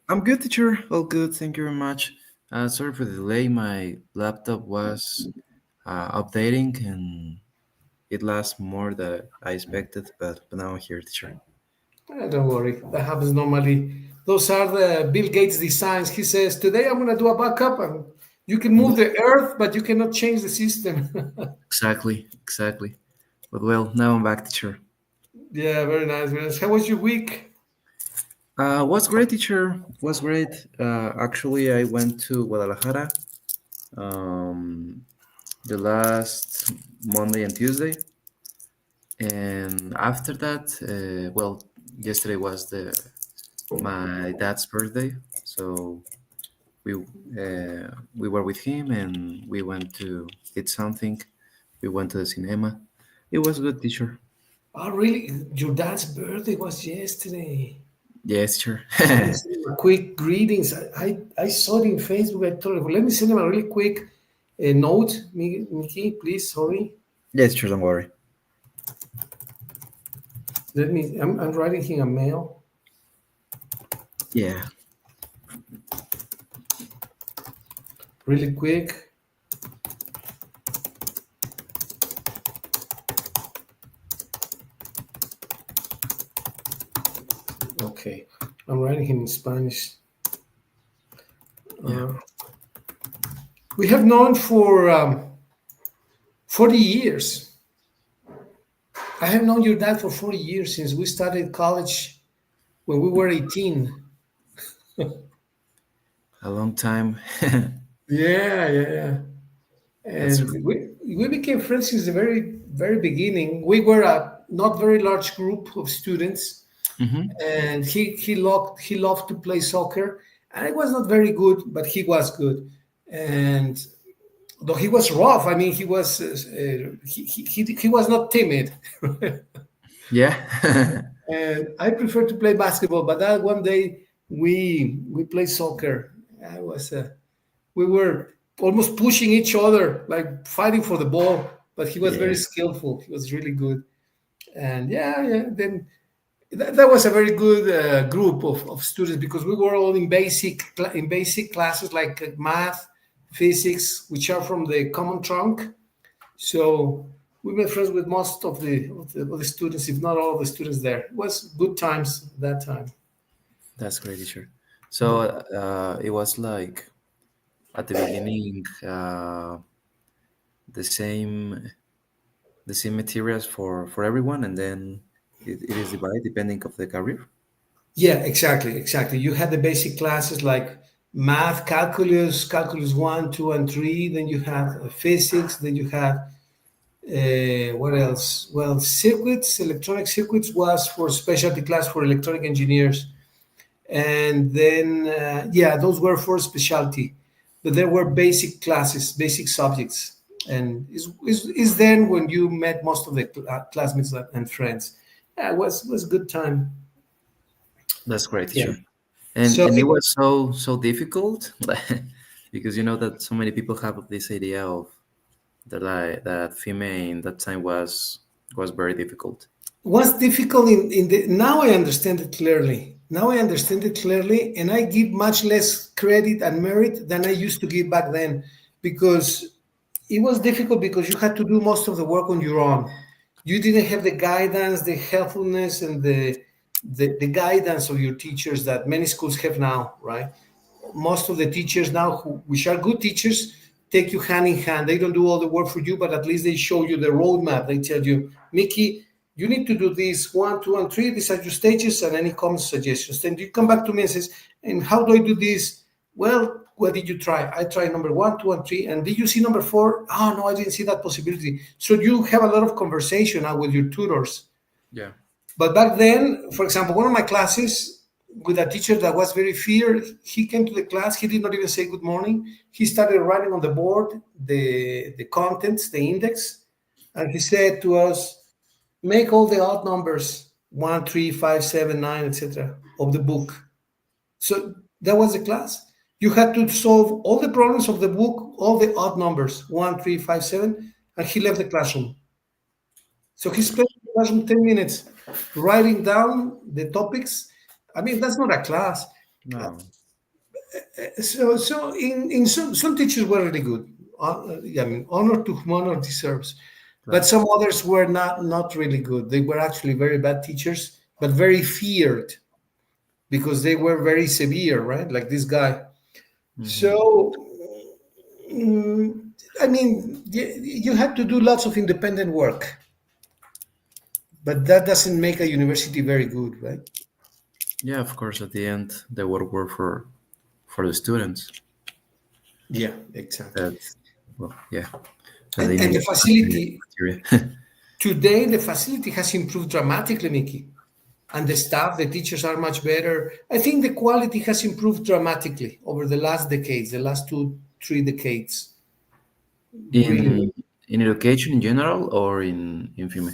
I'm good, teacher. All good. Thank you very much. Sorry for the delay. My laptop was updating and it lasts more than I expected, but now I'm here, teacher. Don't worry, that happens normally. Those are the Bill Gates designs. He says, "Today I'm going to do a backup, and you can move Mhm. the Earth, but you cannot change the system." Exactly, exactly. But well, now I'm back, teacher. Yeah, very nice, very nice. How was your week? Was great, teacher. Was great. Actually, I went to Guadalajara um, the last Monday and Tuesday, and after that, well, yesterday was the my dad's birthday, so we were with him and we went to eat something. We went to the cinema. It was a good, teacher. Oh, really? Your dad's birthday was yesterday. Yes, sure. Let me send him a quick greetings. I saw it in Facebook. I told him, let me send him a really quick note. Mickey, please, sorry. Yes, sure. Don't worry. I'm writing him a mail Yeah, really quick. Okay. I'm writing him in Spanish. yeah. Uh, we have known for 40 years. I have known your dad for 40 years since we started college when we were 18. A long time. Yeah, yeah, yeah. That's And we became friends since the very beginning. We were a not very large group of students, mm-hmm. and he loved to play soccer. And I was not very good, but he was good. And though he was rough, I mean, he was not timid. Yeah. And I prefer to play basketball, but that one day we played soccer. I was we were almost pushing each other, like fighting for the ball. But he was very Yeah, skillful. He was really good. And yeah, yeah. Then that was a very good group of students because we were all in basic classes like math, physics, which are from the common trunk. So we made friends with most of the students, if not all of the students there. It was good times that time. that's great, teacher. So it was like at the beginning, the same the same materials for everyone, and then it is divided depending of the career. Yeah, exactly, exactly. You had the basic classes like math, calculus one, two, and three. Then you have physics. Then you have what else? Well, electronic circuits was for specialty class for electronic engineers. And then yeah, those were for specialty, but there were basic classes, basic subjects, and is then when you met most of the classmates and friends. Yeah, it was a good time. That's great, Yeah. teacher. So And it was so difficult because you know that so many people have this idea of that female in that time was very difficult. what's difficult in the now I understand it clearly. Now I understand it clearly, and I give much less credit and merit than I used to give back then, because it was difficult because you had to do most of the work on your own. You didn't have the guidance, the helpfulness, and the guidance of your teachers that many schools have now, right? Most of the teachers now, which are good teachers, take you hand in hand. They don't do all the work for you, but at least they show you the roadmap. They tell you, Mickey, you need to do this one, two, and three. These are your stages, and any comments, suggestions. Then you come back to me and says, and how do I do this? Well, what did you try? I tried number one, two, and three. And did you see number four? Oh no, I didn't see that possibility. So you have a lot of conversation now with your tutors. Yeah. But back then, for example, one of my classes with a teacher that was very feared, he came to the class, he did not even say good morning. He started writing on the board the contents, the index, and he said to us, make all the odd numbers, 1, 3, 5, 7, 9, etc. of the book. So that was the class. You had to solve all the problems of the book, all the odd numbers, 1, 3, 5, 7, and he left the classroom. So he spent the classroom 10 minutes writing down the topics. I mean, that's not a class. No. So in some teachers were really good. I mean, honor to whom honor deserves. But Right. some others were not really good. They were actually very bad teachers, but very feared because they were very severe, right? Like this guy. Mm-hmm. So, I mean, you have to do lots of independent work, but that doesn't make a university very good, right? Yeah, of course. At the end, the work were for the students. Yeah, exactly. That well, yeah, that they And need the facility material. today, the facility has improved dramatically, Mickey. And the staff, the teachers are much better. I think the quality has improved dramatically over the last decades, the last 2, 3 decades. Really, in in education in general or in FIME?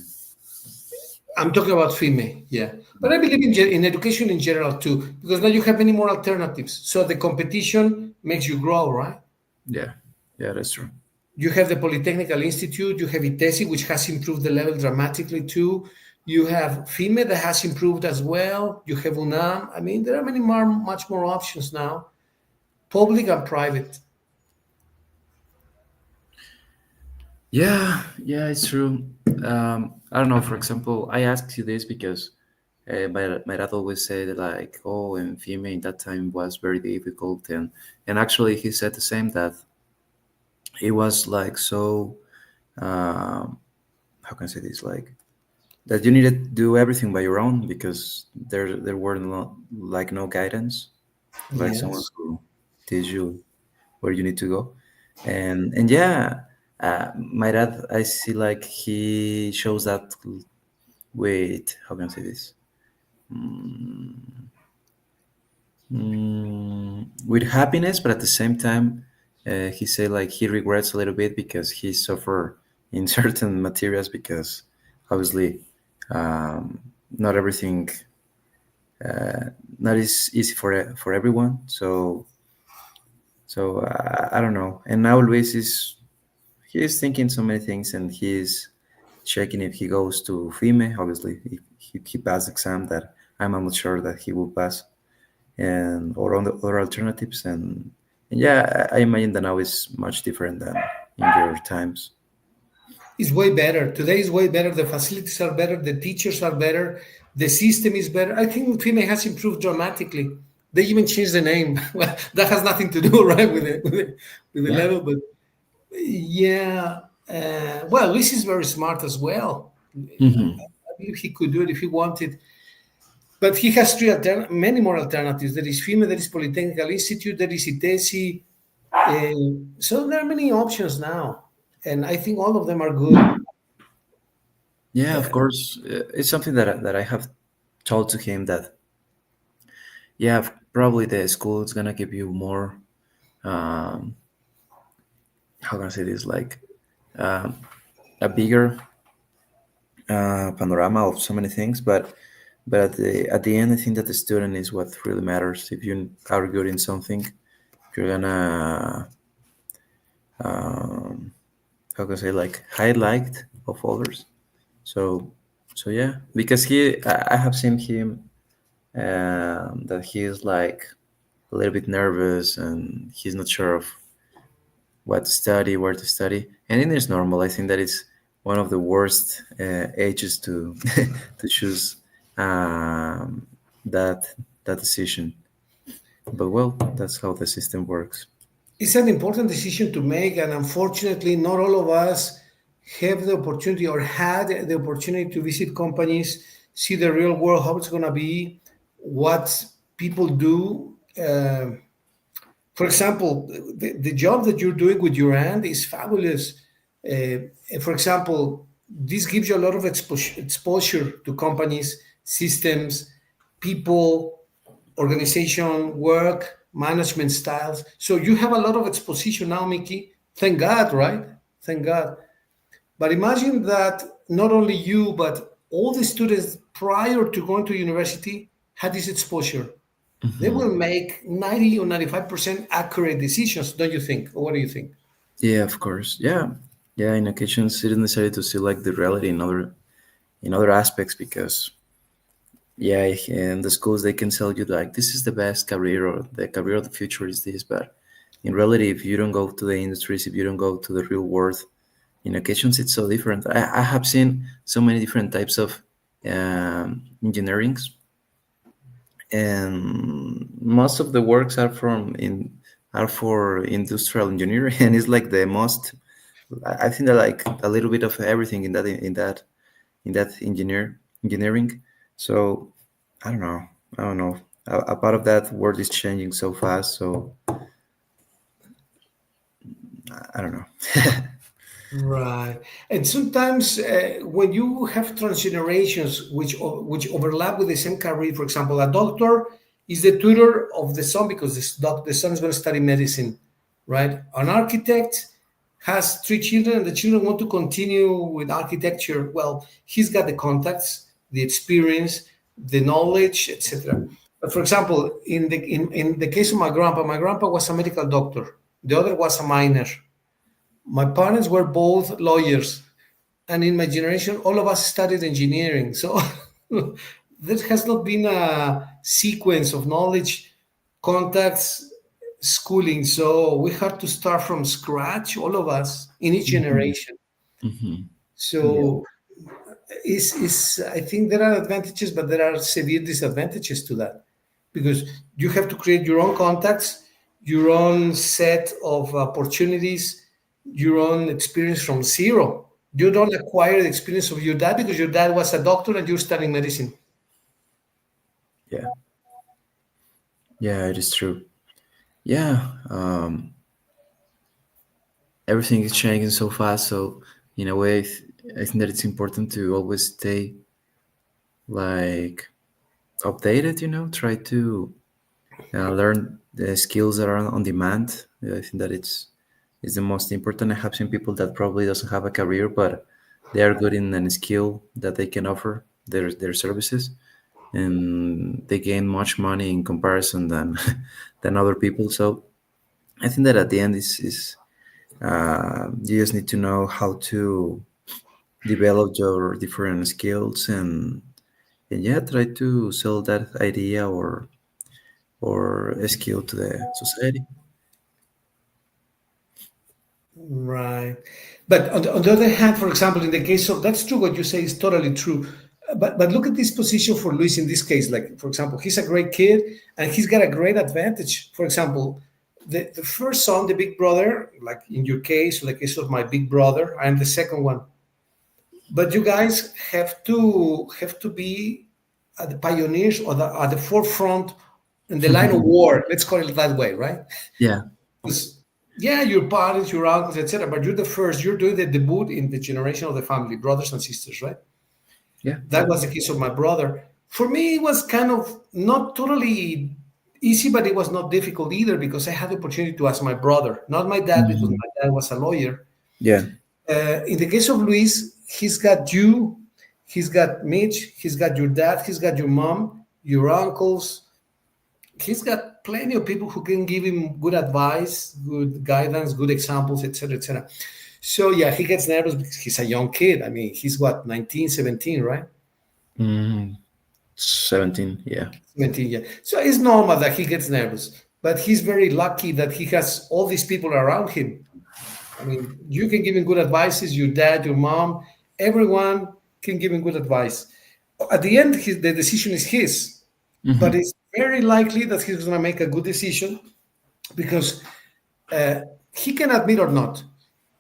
I'm talking about female, yeah. But I believe in education in general too, because now you have many more alternatives. So the competition makes you grow, right? Yeah, yeah, that's true. You have the Polytechnical Institute, you have ITESI, which has improved the level dramatically too. You have FIME that has improved as well. You have UNAM. I mean, there are much more options now, public and private. Yeah, yeah, it's true. I don't know. For example, I asked you this because my dad always said like, "Oh, and FIME in that time was very difficult," and actually he said the same that it was like so. Um, how can I say this? Like that you needed to do everything by your own because there were no guidance, like someone Yes. who teach you where you need to go, and yeah, my dad I see like he shows that with how can I say this with happiness, but at the same time, he say like he regrets a little bit because he suffer in certain materials because obviously not everything not is easy for everyone. So I don't know. And now Luis is he is thinking so many things, and he's checking if he goes to FIME. Obviously, if he passed the exam, that I'm almost sure that he will pass, and or on the other alternatives. And yeah, I imagine that now is much different than in your times. It's way better. Today is way better. The facilities are better. The teachers are better. The system is better. I think FIME has improved dramatically. They even changed the name. Well, that has nothing to do, right, with the Yeah. level. But yeah, well, Luis is very smart as well. Hmm. I believe he could do it if he wanted. But he has many more alternatives. There is FIME, there is Polytechnical Institute, there is ITESI. So there are many options now. And I think all of them are good. Yeah, of course. It's something that I have told to him that yeah, probably the school is gonna give you more. Um, how can I say this? Like um, a bigger panorama of so many things, but at the end, I think that the student is what really matters. If you are good in something, you're gonna um, how can I say like highlight of others. So so yeah, because I have seen him that he is like a little bit nervous and he's not sure of what to study, where to study, and it is normal. I think that is one of the worst ages to to choose um, that that decision. But well, that's how the system works. It's an important decision to make, and unfortunately, not all of us have the opportunity or had the opportunity to visit companies, see the real world, how it's going to be, what people do. For example, the job that you're doing with your aunt is fabulous. For example, this gives you a lot of exposure to companies, systems, people, organization, work, management styles. So you have a lot of exposition now, Mickey. Thank God, right? Thank God. But imagine that not only you, but all the students prior to going to university had this exposure. They Hmm. will make 90 or 95% accurate decisions, don't you think? Or what do you think? Yeah, of course. Yeah, yeah. In occasions, it is necessary to see like the reality in other aspects because yeah, in the schools they can tell you like this is the best career or the career of the future is this, but in reality, if you don't go to the industries, if you don't go to the real world, in occasions it's so different. I have seen so many different types of engineerings, and most of the works are from in are for industrial engineering, and it's like the most. I think that like a little bit of everything in that engineering. So I don't know. I don't know. A part of that world is changing so fast. So I don't know. Right. And sometimes when you have transgenerations which overlap with the same career, for example, a doctor is the tutor of the son because the son is going to study medicine, right? An architect has three children and the children want to continue with architecture. Well, he's got the contacts, the experience, the knowledge, etc. But for example, in the case of my grandpa was a medical doctor. The other was a miner. My parents were both lawyers, and in my generation, all of us studied engineering. So there has not been a sequence of knowledge, contacts, schooling. So we had to start from scratch, all of us, in each Mhm. generation. Mhm. Yeah. So is I think there are advantages, but there are severe disadvantages to that because you have to create your own contacts, your own set of opportunities, your own experience from zero. You don't acquire the experience of your dad because your dad was a doctor and you're studying medicine. Yeah. Yeah. It is true. Yeah. Everything is changing so fast. So in a way, I think that it's important to always stay like updated. Try to learn the skills that are on demand. I think that it's the most important. I have seen people that probably doesn't have a career, but they are good in a skill that they can offer their services, and they gain much money in comparison than than other people. So I think that at the end is you just need to know how to develop your different skills, and yeah, try to sell that idea or a skill to the society. Right. But on the other hand, for example, in the case of that's true, what you say is totally true. But look at this position for Luis in this case. Like, for example, he's a great kid and he's got a great advantage. For example, the first son, the big brother, like in your case, or the case of my big brother, I'm the second one. But you guys have to be at the pioneers or at the forefront in the line of war. Let's call it that way, right? Yeah, Because yeah, your parents, your uncles, etc. But you're the first. You're doing the debut in the generation of the family, brothers and sisters, right? yeah, That was the case of my brother. For me, it was kind of not totally easy, but it was not difficult either because I had the opportunity to ask my brother, not my dad, because mhm, my dad was a lawyer. yeah. In the case of Luis, he's got you, he's got Mitch, he's got your dad, he's got your mom, your uncles, he's got plenty of people who can give him good advice, good guidance, good examples, etc., etc. So yeah, he gets nervous because he's a young kid. I mean, he's what, 19, 17, right? Mm, 17. Yeah. 17, yeah. So it's normal that he gets nervous, but he's very lucky that he has all these people around him. I mean, you can give him good advices, your dad, your mom, everyone can give him good advice. At the end, the decision is his, but Hmm. it's very likely that he's going to make a good decision because uh, he can admit or not,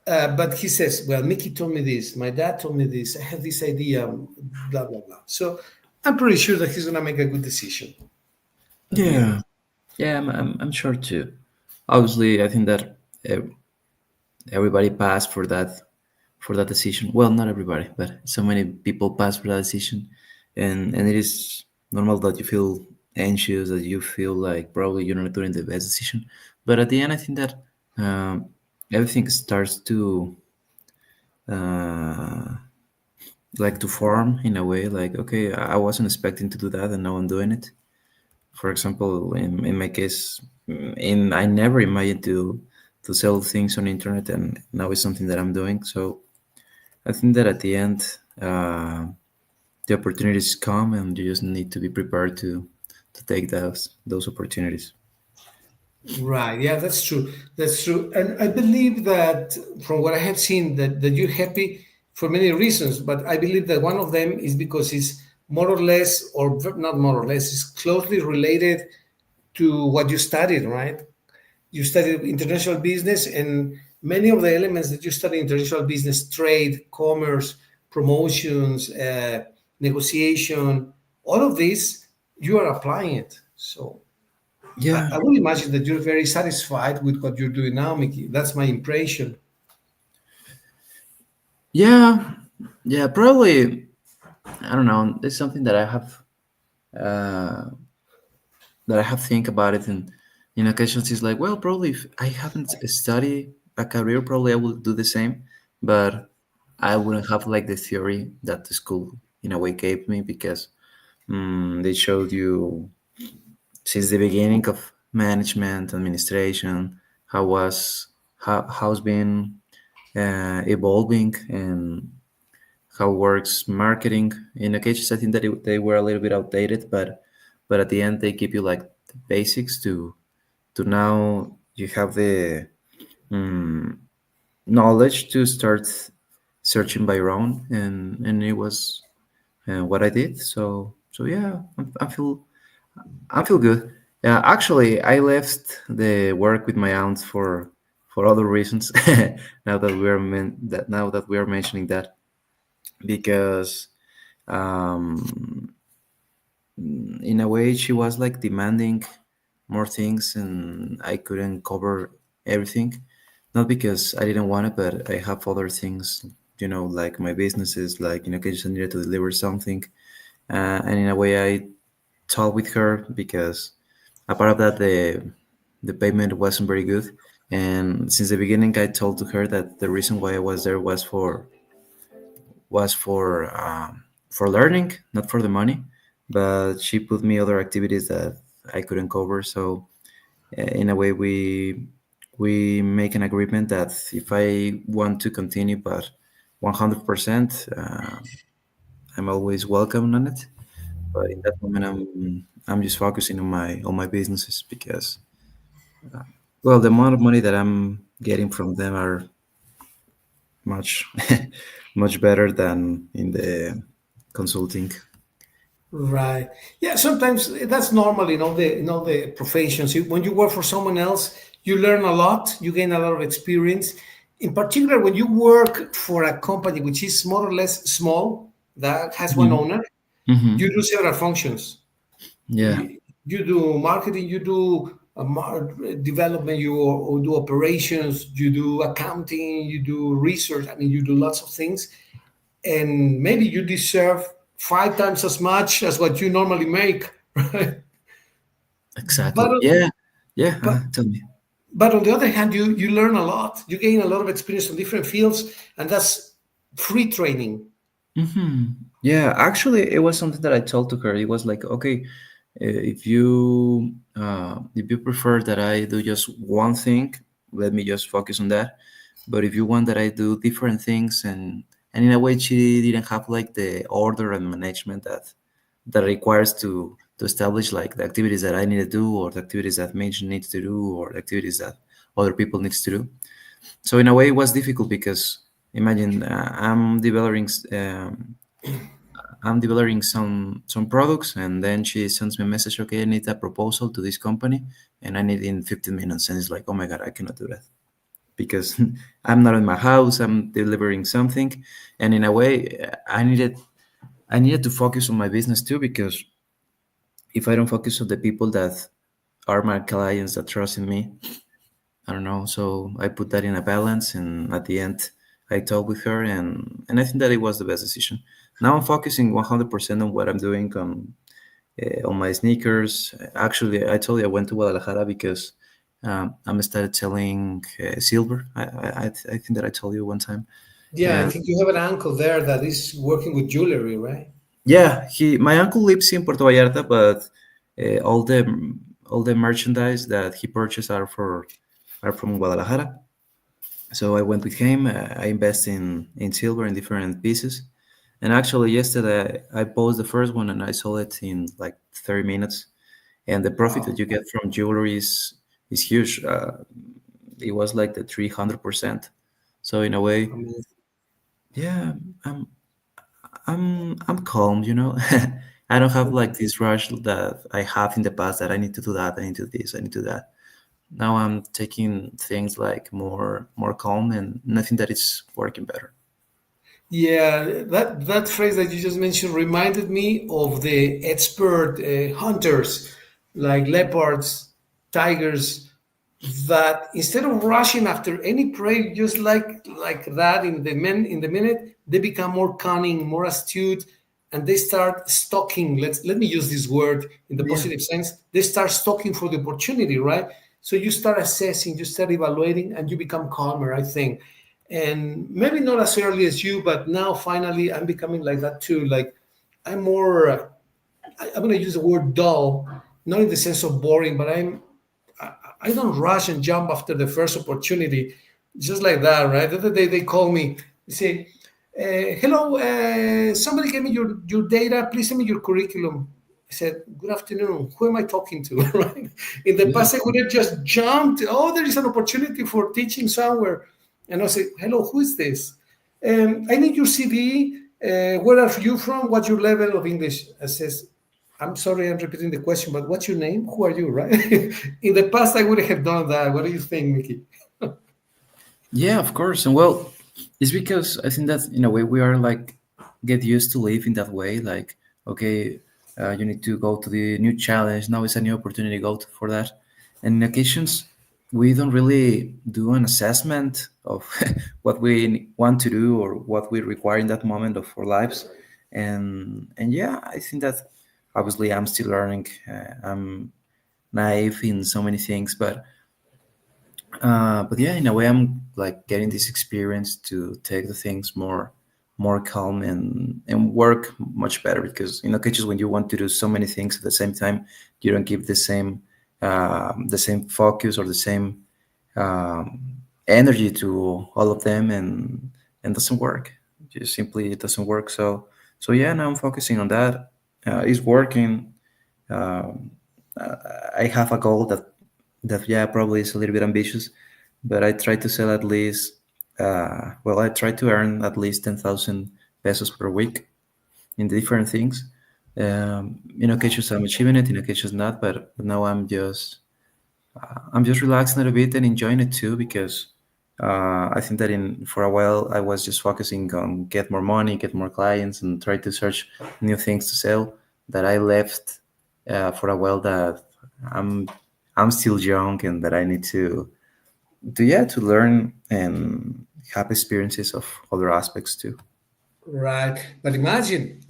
but he says, "Well, Mickey told me this. My dad told me this. I have this idea. Blah blah blah." So I'm pretty sure that he's gonna make a good decision at the end. Yeah. Yeah, I'm sure too. Obviously, I think that everybody passed for that decision. Well, not everybody, but so many people pass for that decision, and it is normal that you feel anxious, that you feel like probably you're not doing the best decision. But at the end, I think that um, everything starts to uh, like to form in a way. Like, okay, I wasn't expecting to do that, and now I'm doing it. For example, in my case, I never imagined to sell things on internet, and now it's something that I'm doing. So I think that at the end, the opportunities come, and you just need to be prepared to take those opportunities. Right. Yeah, that's true. That's true. And I believe that from what I have seen, that you're happy for many reasons, but I believe that one of them is because it's more or less, or not more or less, is closely related to what you studied, right? You studied international business, and many of the elements that you study in international business, trade, commerce, promotions, negotiation, all of this, you are applying it. So Yeah, I would imagine that you're very satisfied with what you're doing now, Mickey. That's my impression. yeah, yeah. Probably, I don't know. It's something that uh, I have think about it, and in occasions it's like, well, probably if I haven't studied a career, probably I would do the same, but I wouldn't have like the theory that the school in a way gave me, because they showed you since the beginning of management, administration, how was how's been evolving, and how works marketing. In occasions, I think that they were a little bit outdated, but at the end they give you like the basics to now you have the um, knowledge to start searching by your own, and it was what I did. So yeah, I feel good. Yeah, actually, I left the work with my aunt for other reasons. Now that we are mentioning that, because um, in a way she was like demanding more things, and I couldn't cover everything. Not because I didn't want it, but I have other things, like my businesses, like in occasions I needed to deliver something. And in a way I talked with her, because apart of that, the payment wasn't very good. And since the beginning I told to her that the reason why I was there was for learning, not for the money. But she put me other activities that I couldn't cover. So in a way, we make an agreement that if I want to continue, but 100%, I'm always welcome on it. But in that moment, I'm just focusing on my businesses, because well, the amount of money that I'm getting from them are much much better than in the consulting. Right. Yeah. Sometimes that's normal in all the professions. When you work for someone else, you learn a lot. You gain a lot of experience. In particular, when you work for a company which is more or less small, that has one Mhm. owner, you Mhm. do several functions. Yeah, You do marketing, you do development, or do operations, you do accounting, you do research. I mean, you do lots of things, and maybe you deserve five times as much as what you normally make, right? But exactly. Yeah, yeah. but Tell me. but on the other hand, you learn a lot. You gain a lot of experience in different fields, and that's free training. Yeah, actually, it was something that I told to her. It was like, okay, if you prefer that I do just one thing, let me just focus on that. But if you want that I do different things, and in a way, she didn't have like the order and management that requires to establish like the activities that I need to do, or the activities that Mitch needs to do, or the activities that other people needs to do. So in a way, it was difficult, because imagine I'm developing some products, and then she sends me a message. Okay, I need a proposal to this company, and I need in 15 minutes. And it's like, oh my god, I cannot do that, because I'm not in my house. I'm delivering something, and in a way, I needed to focus on my business too, because if I don't focus on the people that are my clients that trust in me, I don't know. So I put that in a balance, and at the end, I talked with her, and I think that it was the best decision. Now I'm focusing 100% on what I'm doing on my sneakers. Actually, I told you I went to Guadalajara because I'm started selling silver. I think that I told you one time. Yeah, I And think you have an uncle there that is working with jewelry, right? yeah, he my uncle lives in Puerto Vallarta, but all the merchandise that he purchased are from Guadalajara. So I went with him. I invest in silver in different pieces, And actually, yesterday I posted the first one and I sold it in like 30 minutes. And the profit that Wow. you get from jewelry is huge. It was like the 300%. So in a way, Amazing. yeah, I'm I'm calm, you know. I don't have like this rush that I have in the past that I need to do that, I need to do this, I need to do that. Now I'm taking things like more calm, and nothing that is working better. Yeah, that phrase that you just mentioned reminded me of the expert hunters like leopards, tigers, that instead of rushing after any prey just like that in the minute, they become more cunning, more astute, and they start stalking. Let me use this word in the Yeah. positive sense. They start stalking for the opportunity, right? So you start assessing, you start evaluating, and you become calmer, I think. And maybe not as early as you, but now finally I'm becoming like that too. Like I'm more I'm going to use the word dull, not in the sense of boring, but I don't rush and jump after the first opportunity, just like that, right? The other day they call me, they say, "Hello, somebody gave me your data. Please send me your curriculum." I said, "Good afternoon. Who am I talking to?" Right? In the Yeah. past, I would have just jumped. Oh, there is an opportunity for teaching somewhere, and I say, "Hello, who is this? I need your CV. Where are you from? What's your level of English?" I says, I'm sorry, I'm repeating the question, but what's your name? Who are you, right? In the past, I would have done that. What do you think, Mickey? Yeah, of course. And well, it's because I think that in a way we are like get used to live in that way. Like, okay, you need to go to the new challenge. Now it's a new opportunity. Go to, for that. And in occasions, we don't really do an assessment of what we want to do or what we require in that moment of our lives. And yeah, I think that obviously I'm still learning. I'm naive in so many things, but yeah, in a way, I'm like getting this experience to take the things more calm and work much better because in occasions when you want to do so many things at the same time, you don't give the same focus or the same energy to all of them, and doesn't work. Just simply it doesn't work. So yeah, now I'm focusing on that. It's working. Um, I have a goal that yeah probably is a little bit ambitious, but I try to sell at least well I try to earn at least 10,000 pesos per week in different things. In occasions I'm achieving it, in occasions not, but now I'm just relaxing a little bit and enjoying it too because I think that in for a while I was just focusing on get more money, get more clients, and try to search new things to sell. That I left for a while that I'm I'm still young and that I need to yeah to learn and have experiences of other aspects too. Right. But imagine,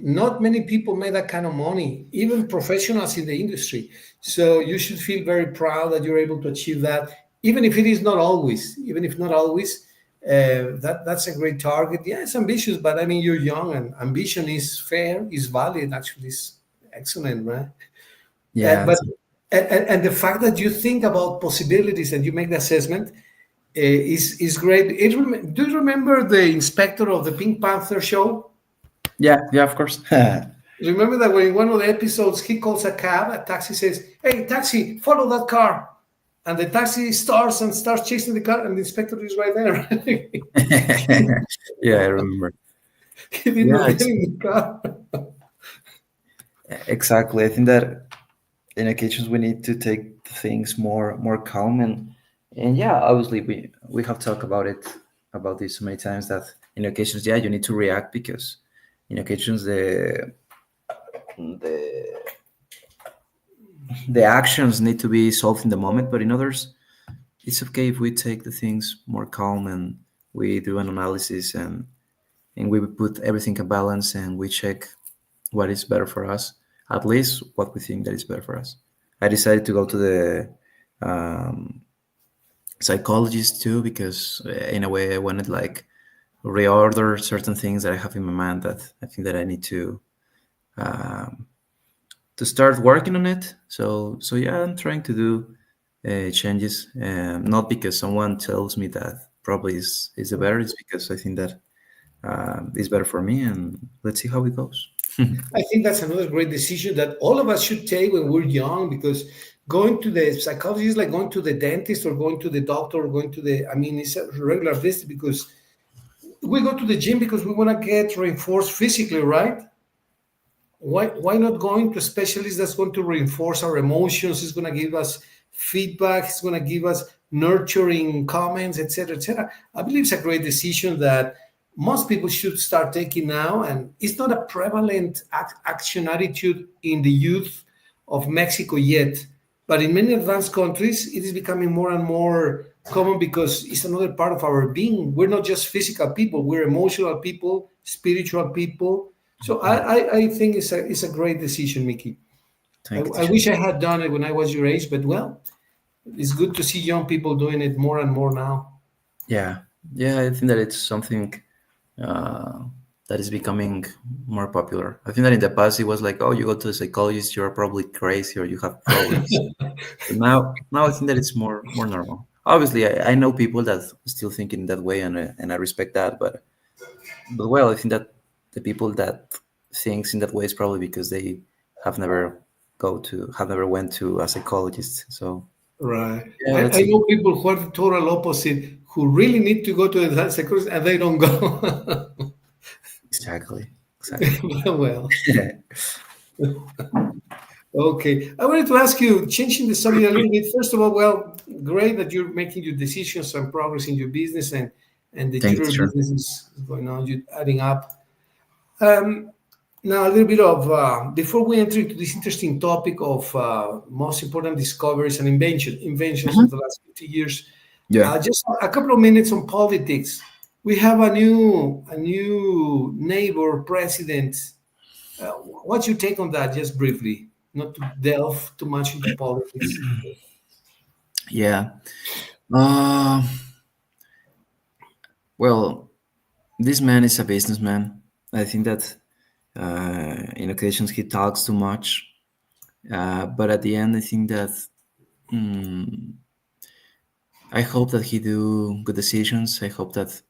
not many people make that kind of money, even professionals in the industry. So you should feel very proud that you're able to achieve that, even if it is not always, even if not always. That's a great target. Yeah, it's ambitious, but I mean, you're young and ambition is fair, is valid, actually, is excellent, right? Yeah, But and the fact that you think about possibilities and you make the assessment is great. Do you remember the inspector of the Pink Panther show? yeah, of course. Remember that when in one of the episodes he calls a cab, a taxi says, "Hey, taxi, follow that car," and the taxi starts and starts chasing the car, and the inspector is right there. Yeah, I remember. He did Yeah, not get it's in the car. exactly. I think that in occasions we need to take things more calm and yeah obviously we have talked about it about this so many times that in occasions yeah you need to react because in occasions the the actions need to be solved in the moment, but in others it's okay if we take the things more calm and we do an analysis and we put everything in balance and we check what is better for us, at least what we think that is better for us. I decided to go to the um, psychologist too because in a way I wanted like reorder certain things that I have in my mind that I think that I need um, to start working on it. So yeah, I'm trying to do changes, not because someone tells me that probably is the better. It's because I think that is better for me, and let's see how it goes. I think that's another great decision that all of us should take when we're young, because going to the psychologist is like going to the dentist or going to the doctor or going to the, I mean, it's a regular visit, because we go to the gym because we want to get reinforced physically, right? Why not going to a specialist that's going to reinforce our emotions? It's going to give us feedback. It's going to give us nurturing comments, etc., etc. I believe it's a great decision that most people should start taking now, and it's not a prevalent action attitude in the youth of Mexico yet. But in many advanced countries, it is becoming more and more common because it's another part of our being. We're not just physical people; we're emotional people, spiritual people. So I think it's a great decision, Mickey. Thank you, I teacher. wish I had done it when I was your age, but well, it's good to see young people doing it more and more now. Yeah, yeah, I think that it's something uh, that is becoming more popular. I think that in the past it was like, oh, you go to a psychologist, you're probably crazy or you have problems. But now I think that it's more normal. Obviously, I know people that still think in that way, and I respect that. But well, I think that the people that thinks in that way is probably because they have never went to a psychologist. So Right. yeah, let's I see. know people who are the total opposite, who really need to go to the psychologist and they don't go. Exactly, exactly. Well, okay. I wanted to ask you, changing the subject a little bit. First of all, well, great that you're making your decisions and progress in your business, and the Thank you, jewelry teacher. business is going on, you adding up. Um, Now, a little bit of before we enter into this interesting topic of most important discoveries and inventions of Mhm. the last 50 years, Yeah. just a couple of minutes on politics. We have a new neighbor president. What's your take on that, just briefly, not to delve too much into politics? Yeah. Uh, well, this man is a businessman. I think that in occasions he talks too much, but at the end, I think that mm, I hope that he do good decisions. I hope that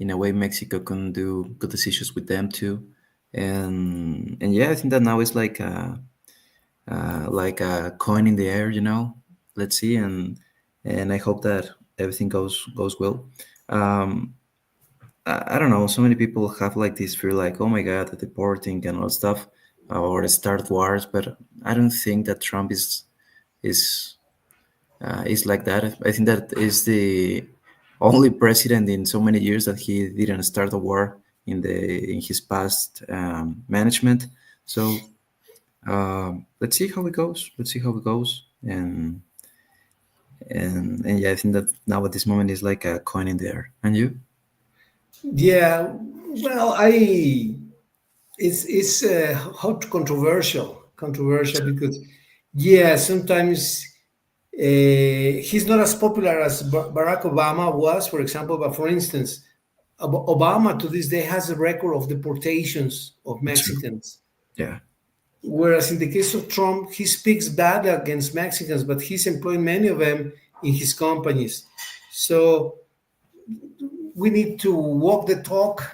in a way Mexico can do good decisions with them too, and yeah, I think that now it's like a coin in the air, you know. Let's see, and I hope that everything goes well. Um, I don't know. So many people have like this fear, like, oh my god, the deporting and all stuff, or start wars. But I don't think that Trump is like that. I think that is the only president in so many years that he didn't start a war in his past management. So let's see how it goes. Let's see how it goes. And yeah, I think that now at this moment is like a coin in the air. And you? Yeah, well, it's hot controversial because yeah, sometimes he's not as popular as Barack Obama was, for example. But for instance, Obama to this day has a record of deportations of True. Mexicans, Yeah. whereas in the case of Trump, he speaks bad against Mexicans, but he's employing many of them in his companies. So we need to walk the talk,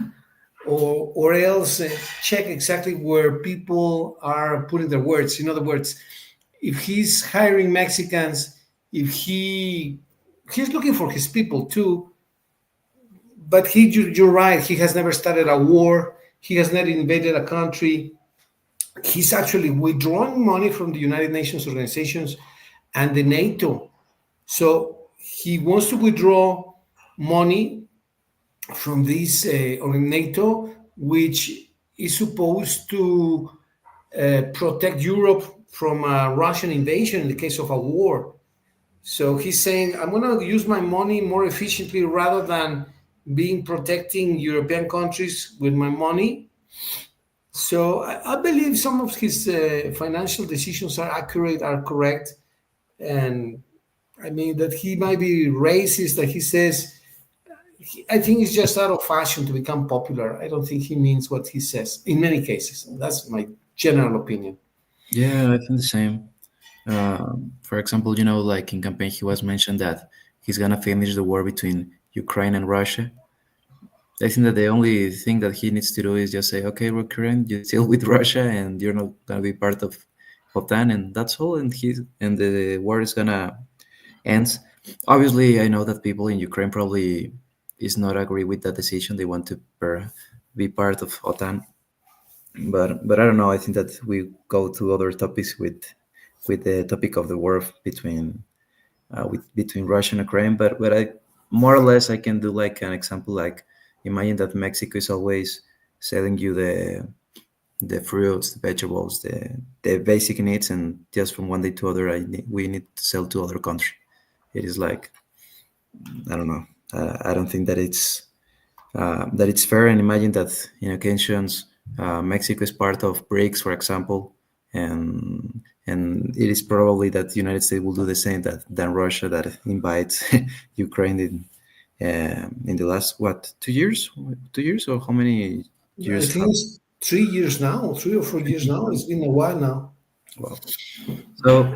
or else check exactly where people are putting their words. In other words, if he's hiring Mexicans, if he's looking for his people too, but you're right, he has never started a war, he has not invaded a country, he's actually withdrawing money from the United Nations organizations and the NATO. So he wants to withdraw money from this NATO, which is supposed to protect Europe from a Russian invasion in the case of a war. So he's saying, I'm going to use my money more efficiently rather than being protecting European countries with my money. So I believe some of his financial decisions are accurate, are correct. And I mean, that he might be racist, that he says, I think it's just out of fashion to become popular. I don't think he means what he says in many cases. That's my general opinion. Yeah, I think the same. For example, like in campaign, he was mentioned that he's gonna finish the war between Ukraine and Russia. I think that the only thing that he needs to do is just say, okay, Ukraine, you're still with Russia, and you're not gonna be part of OTAN, and that's all. And the war is gonna end. Obviously, I know that people in Ukraine probably is not agree with that decision. They want to be part of OTAN, but I don't know. I think that we go to other topics with the topic of the war between Russia and Ukraine. But I more or less I can do like an example. Like imagine that Mexico is always selling you the fruits, the vegetables, the basic needs, and just from one day to other, we need to sell to other country. It is like I don't know. I don't think that it's fair. And imagine that in occasions Mexico is part of BRICS, for example, and it is probably that the United States will do the same than Russia that invites Ukraine in the last what 2 years, 2 years or how many I years think have it's 3 years now, 3 or 4 years now. It's been a while now. well. So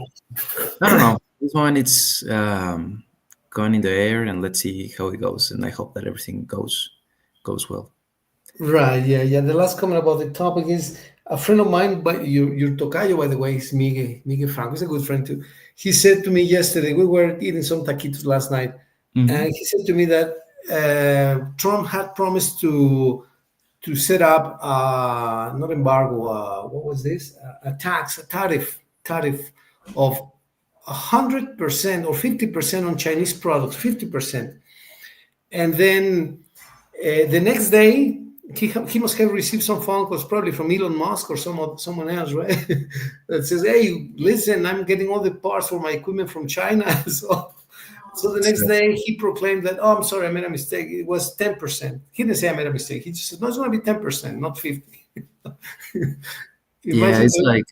I don't know. This one it's going in the air, and let's see how it goes. And I hope that everything goes well. Right, yeah, yeah. The last comment about the topic is a friend of mine, but your tocayo, by the way, is Miguel Franco. He's a good friend too. He said to me yesterday, we were eating some taquitos last night, and Hmm. he said to me that Trump had promised to set up not embargo, what was this? A tax, a tariff of 100% or 50% on Chinese products, 50%. And then the next day, he must have received some phone calls, probably from Elon Musk or someone else, right? That says, "Hey, listen, I'm getting all the parts for my equipment from China." So the next So, day, he proclaimed that, "Oh, I'm sorry, I made a mistake. It was 10%." He didn't say I made a mistake. He just said, "No, it's going to be 10%, not 50." yeah, Imagine that.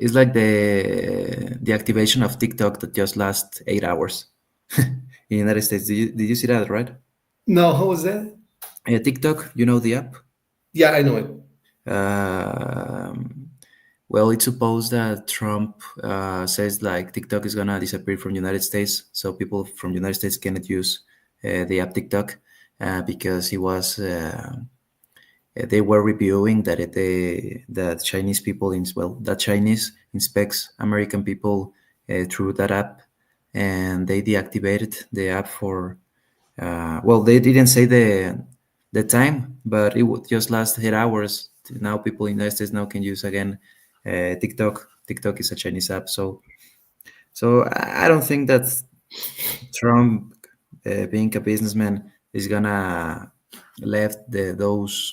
it's like the activation of TikTok that just lasts 8 hours in the United States. Did you see that, right? No, how was that? TikTok, you know the app. Yeah, I know it. Um, well, it's supposed that Trump says like TikTok is gonna disappear from the United States, so people from the United States cannot use the app TikTok because he was. They were reviewing that Chinese people that Chinese inspects American people through that app, and they deactivated the app for well, they didn't say the time, but it would just last 8 hours. Now people in the United States now can use again TikTok. TikTok is a Chinese app, so I don't think that Trump, being a businessman, is gonna left those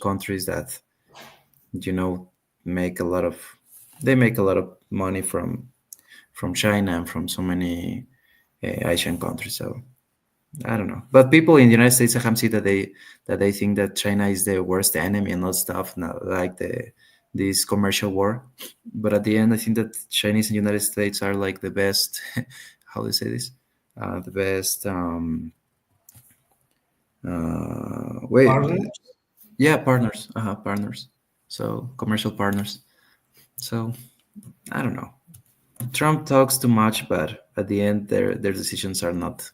countries that you know make a lot of they make a lot of money from China and from so many Asian countries. So I don't know. But people in the United States, I have seen that they think that China is the worst enemy and all stuff, not like this commercial war. But at the end, I think that Chinese and United States are like the best. How do you say this? The best. Wait, Partner. yeah, partners. Partners. So commercial partners. So I don't know. Trump talks too much, but at the end, their decisions are not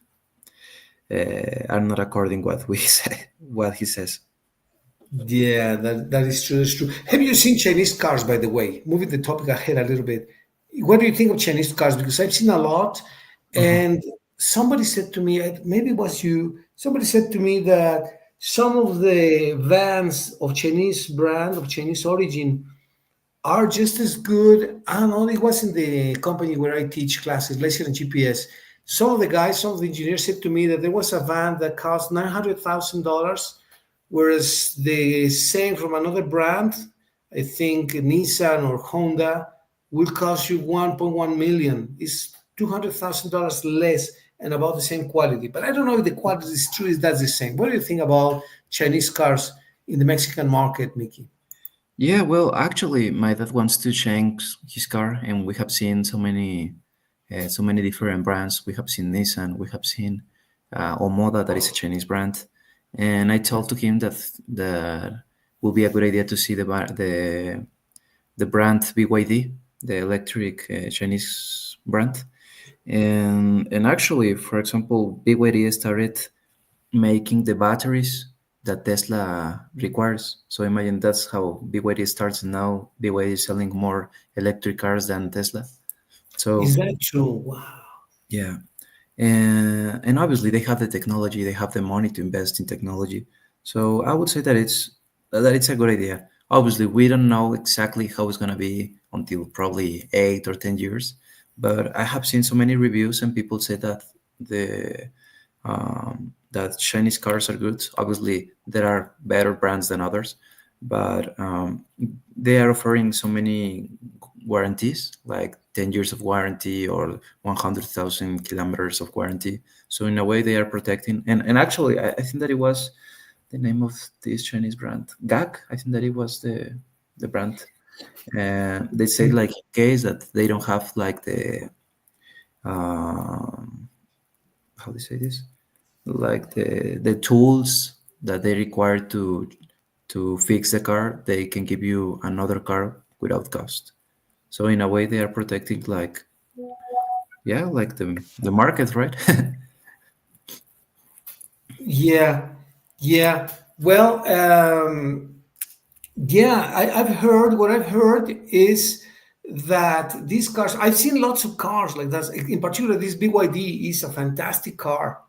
according what we say, what he says. Yeah, that is true. That's true. Have you seen Chinese cars, by the way? Moving the topic ahead a little bit. What do you think of Chinese cars? Because I've seen a lot, Mhm. and somebody said to me, maybe it was you. Somebody said to me that some of the vans of Chinese brand of Chinese origin are just as good. I don't know, it was in the company where I teach classes, Laser and GPS. Some of the guys, some of the engineers said to me that there was a van that cost $900,000, whereas the same from another brand, I think Nissan or Honda, will cost you 1.1 million. It's $200,000 less and about the same quality. But I don't know if the quality is true, is that's the same. What do you think about Chinese cars in the Mexican market, Mickey? Yeah, well, actually, my dad wants to change his car, and we have seen so many different brands. We have seen Nissan, we have seen Omoda, that is a Chinese brand, and I told to him that will be a good idea to see the brand BYD, the electric Chinese brand, and actually, for example, BYD started. making the batteries that Tesla requires. So imagine that's how BYD starts, and now BYD is selling more electric cars than Tesla. Is So that true? Wow. yeah, and obviously they have the technology, they have the money to invest in technology. So I would say that it's a good idea. Obviously, we don't know exactly how it's gonna be until probably 8 or 10 years, but I have seen so many reviews and people say that the that Chinese cars are good. Obviously, there are better brands than others, but they are offering so many warranties, like 10 years of warranty or 100,000 kilometers of warranty. So in a way, they are protecting. And actually, I think that it was the name of this Chinese brand, GAC. I think that it was the brand. And they say like in case that they don't have like the how do you say this, like the tools that they require to fix the car, they can give you another car without cost. So in a way, they are protecting like, yeah, like the market, right? Yeah, yeah. Well, yeah, I've heard, what I've heard is that these cars, I've seen lots of cars like that. In particular, this BYD is a fantastic car.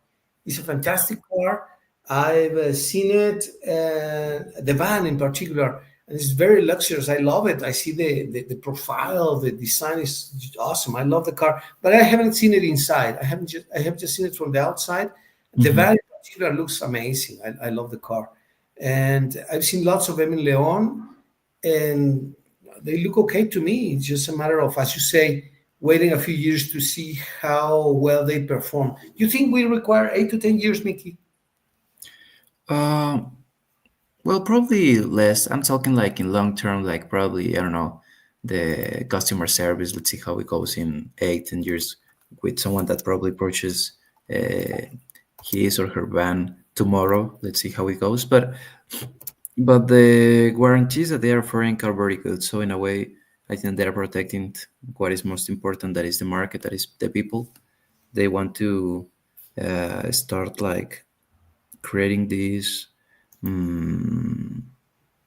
It's a fantastic car. I've seen it, the van in particular, and it's very luxurious. I love it. I see the profile, the design is just awesome. I love the car, but I haven't seen it inside. I have just seen it from the outside. The Mhm. van in particular looks amazing. I love the car, and I've seen lots of them in Leon, and they look okay to me. It's just a matter of, as you say, waiting a few years to see how well they perform. You think we require 8 to 10 years, Mickey? Um, well, probably less. I'm talking like in long term, like probably, I don't know, the customer service. Let's see how it goes in 8, 10 years with someone that probably purchase uh, his or her van tomorrow. Let's see how it goes. But the guarantees that they are offering are very good. So in a way, I think they're protecting what is most important. That is the market. That is the people. They want to start like creating this,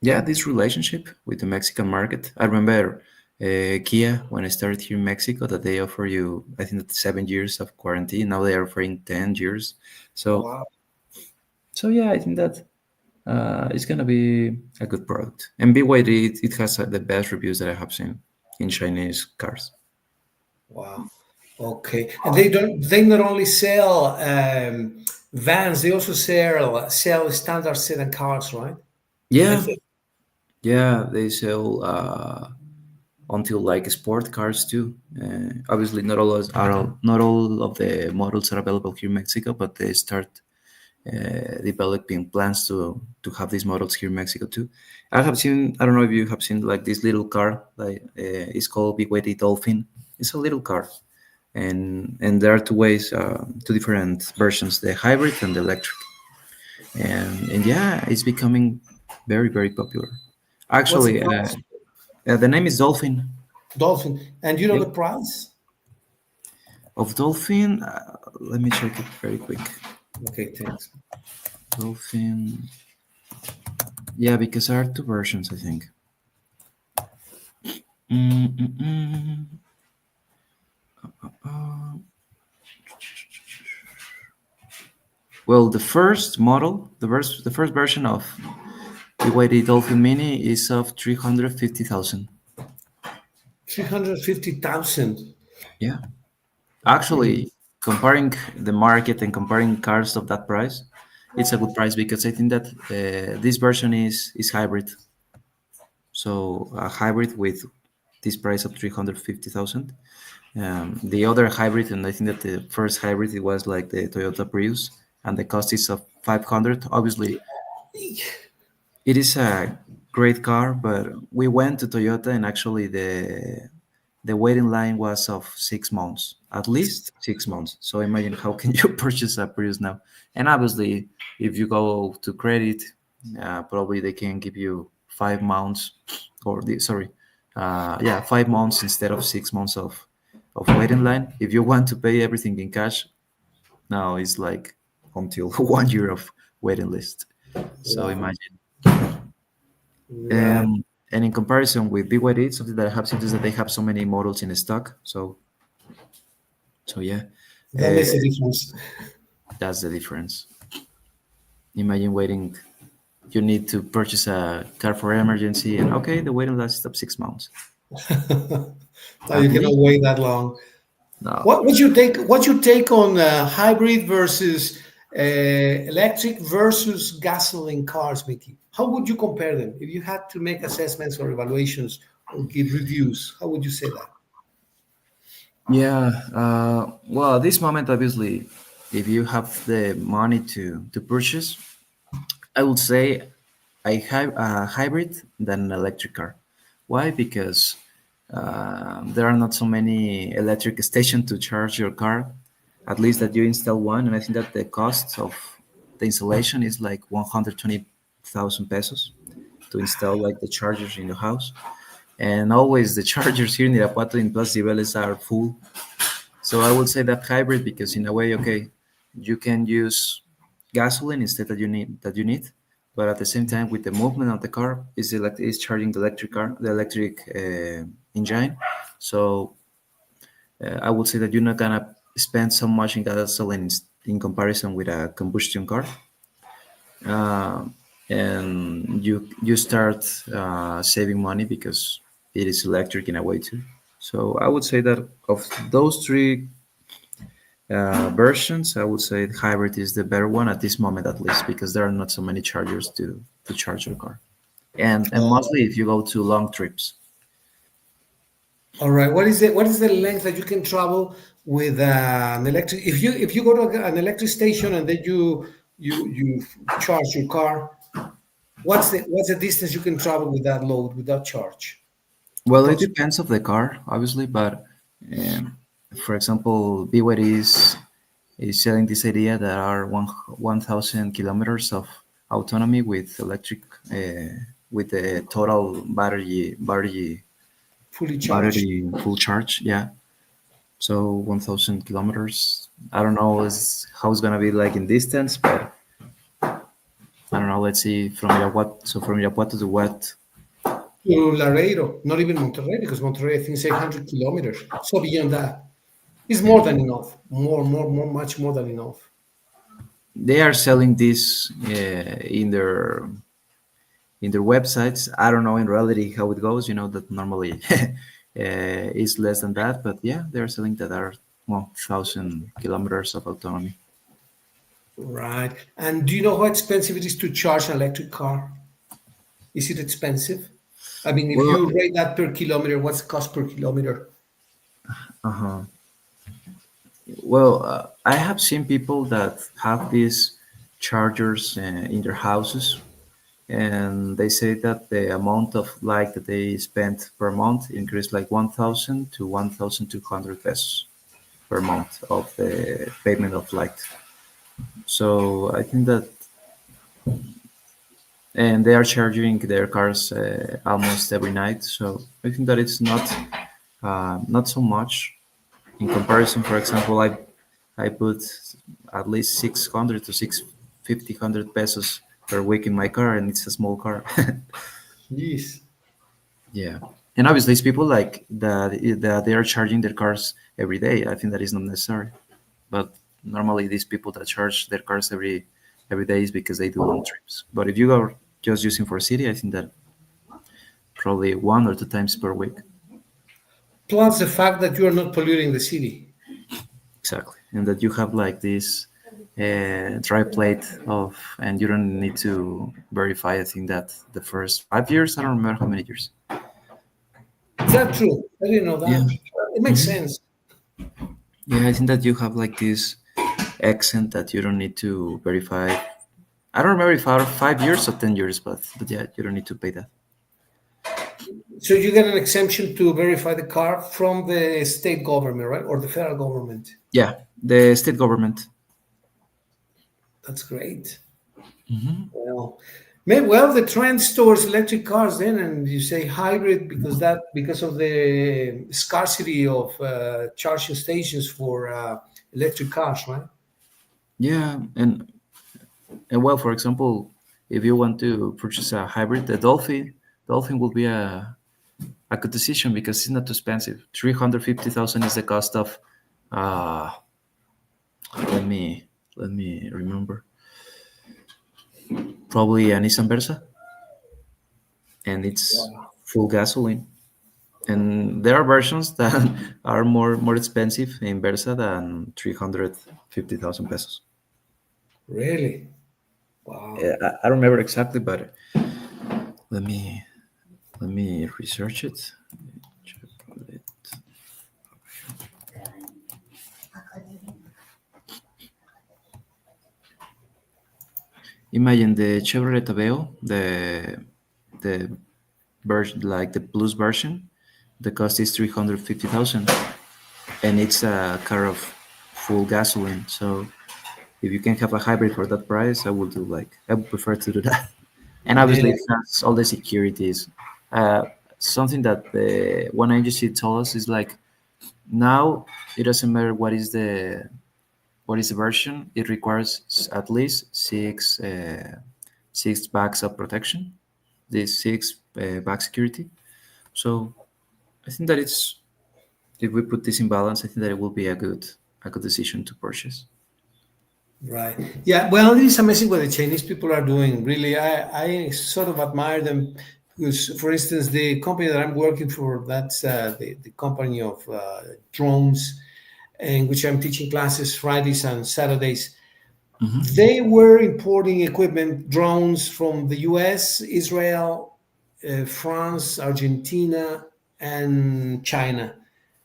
yeah, this relationship with the Mexican market. I remember Kia when I started here in Mexico that they offer you, I think, that 7 years of quarantine. Now they are offering 10 years. So Wow. so yeah, I think that it's gonna be a good product. And BYD, it has the best reviews that I have seen in Chinese cars. Wow. Okay. And they not only sell vans, they also sell standard sedan cars, right? I Yeah, think. yeah, they sell until like sport cars too. Obviously, not all of the models are available here in Mexico, but they start developing plans to have these models here in Mexico too. I have seen. I don't know if you have seen like this little car. Like it's called BYD Dolphin. It's a little car, and there are two ways, two different versions: the hybrid and the electric. And yeah, it's becoming very popular. What's the Actually, price? the name is Dolphin. Dolphin. And you know Yep. the price? Of Dolphin, let me check it very quick. Okay, thanks. Dolphin, yeah, because there are two versions, I think. Mm-mm-mm. Well, the first model, the first version of BYD Dolphin Mini is of 350,000. 350,000. Yeah, actually, comparing the market and comparing cars of that price, it's a good price because I think that this version is hybrid. So a hybrid with this price of 350,000. The other hybrid, and I think that the first hybrid it was like the Toyota Prius, and the cost is of 500. Obviously, it is a great car, but we went to Toyota, and actually the waiting line was of 6 months, at least 6 months. So imagine how can you purchase a Prius now? And obviously, if you go to credit, probably they can give you 5 months, or sorry, yeah, 5 months instead of 6 months of waiting line. If you want to pay everything in cash, now it's like until 1 year of waiting list. So Wow. imagine. Right. And in comparison with BYD, something that I have seen is that they have so many models in stock. So yeah, That uh, makes a difference. that's the difference. Imagine waiting. You need to purchase a car for emergency, and okay, the waiting list is up 6 months Now you at cannot least. wait that long. No, What's your take? What's your take on hybrid versus electric versus gasoline cars, Mickey? How would you compare them if you had to make assessments or evaluations or give reviews? How would you say that? yeah. Well, at this moment, obviously, if you have the money to purchase, I would say a hybrid than an electric car. Why? Because there are not so many electric stations to charge your car. At least that you install one, and I think that the cost of the installation is like 120,000 pesos to install like the chargers in the house. And always the chargers here in Irapuato in Plaza Cibeles are full. So I would say that hybrid because in a way, okay, you can use gasoline instead that you need, but at the same time with the movement of the car is charging the electric car, the electric engine. So I would say that you're not gonna spend so much in gasoline in comparison with a combustion car, uh, and you start saving money because it is electric in a way too. So I would say that of those three versions, I would say hybrid is the better one at this moment, at least, because there are not so many chargers to charge your car, and mostly if you go to long trips. All right. What is the length that you can travel with an electric? If you go to an electric station and then you charge your car, what's the distance you can travel with that load with that charge? Well, it Approximately. depends of the car, obviously, but for example, BYD is selling this idea that are 1,000 kilometers of autonomy with electric, with the total Fully charged. battery full charge. Yeah, so 1,000 kilometers. I don't know how it's gonna be like in distance, but I don't know. Let's see from Irapuato. So from Irapuato to what? To Laredo, not even Monterrey, because Monterrey I think is 800 kilometers. So beyond that, it's Yeah, more than enough. More, much more than enough. they are selling this in their websites. I don't know in reality how it goes. You know that normally is less than that, but yeah, they're selling that are 1,000 kilometers of autonomy. Right. And do you know how expensive it is to charge an electric car? Is it expensive? I mean, if Well, you rate that per kilometer, what's the cost per kilometer? uh-huh. Well, I have seen people that have these chargers in their houses, and they say that the amount of light that they spend per month increased like 1,000 to 1,200 pesos per month of the payment of light. So I think that, and they are charging their cars almost every night. So I think that it's not so much in comparison. For example, I put at least 600 to 650 pesos per week in my car, and it's a small car. Yes. Yeah, and obviously it's people like that they are charging their cars every day. I think that is not necessary, but normally these people that charge their cars every day is because they do long trips. But if you are just using for city, I think that probably 1 or 2 times per week. Plus the fact that you are not polluting the city. Exactly, and that you have like this dry plate of, and you don't need to verify. I think that the first 5 years, I don't remember how many years. Is that true? I didn't know Yeah. that. It makes Hmm. sense. Yeah, I think that you have like this accent that you don't need to verify. I don't remember if are 5 years or 10 years, but yeah, you don't need to pay that. So you get an exemption to verify the car from the state government, right? Or the federal government. Yeah, the state government. That's great. Well, well, the trends towards electric cars then, and you say hybrid because of the scarcity of charging stations for electric cars, right? Yeah, and well, for example, if you want to purchase a hybrid, the Dolphin will be a good decision because it's not too expensive. 350,000 is the cost of. Uh, let me let me remember. Probably a Nissan Versa, and it's Wow. full gasoline. And there are versions that are more expensive in Versa than 350,000 pesos. Really? Wow. I don't remember exactly, but let me let me research it. Chevrolet. Imagine the Chevrolet Aveo, the version like the Plus version. The cost is 350,000, and it's a car of full gasoline. So if you can have a hybrid for that price, I would prefer to do that. And obviously, Yeah. it has all the securities. Uh, Something that the one agency told us is like now it doesn't matter what is the version. It requires at least six bags of protection. This six bag security. So I think that it's if we put this in balance, I think that it will be a good decision to purchase. Right. Yeah. Well, it is amazing what the Chinese people are doing. Really, I sort of admire them because, for instance, the company that I'm working for, that's the company of drones, in which I'm teaching classes Fridays and Saturdays. Mm-hmm. They were importing equipment, drones from the US, Israel, France, Argentina, and China.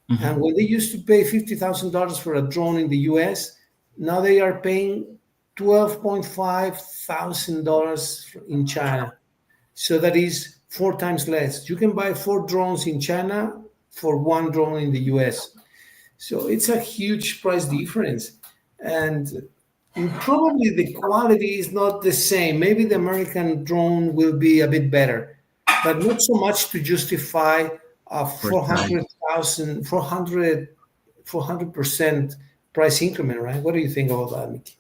And Mm-hmm. when they used to pay $50,000 for a drone in the US, now they are paying $12,500 in China. So that is four times less. You can buy four drones in China for one drone in the US. So it's a huge price difference. And probably the quality is not the same. Maybe the American drone will be a bit better, but not so much to justify a For time. 400,000, 400% price increment, right? What do you think about that, Mickey?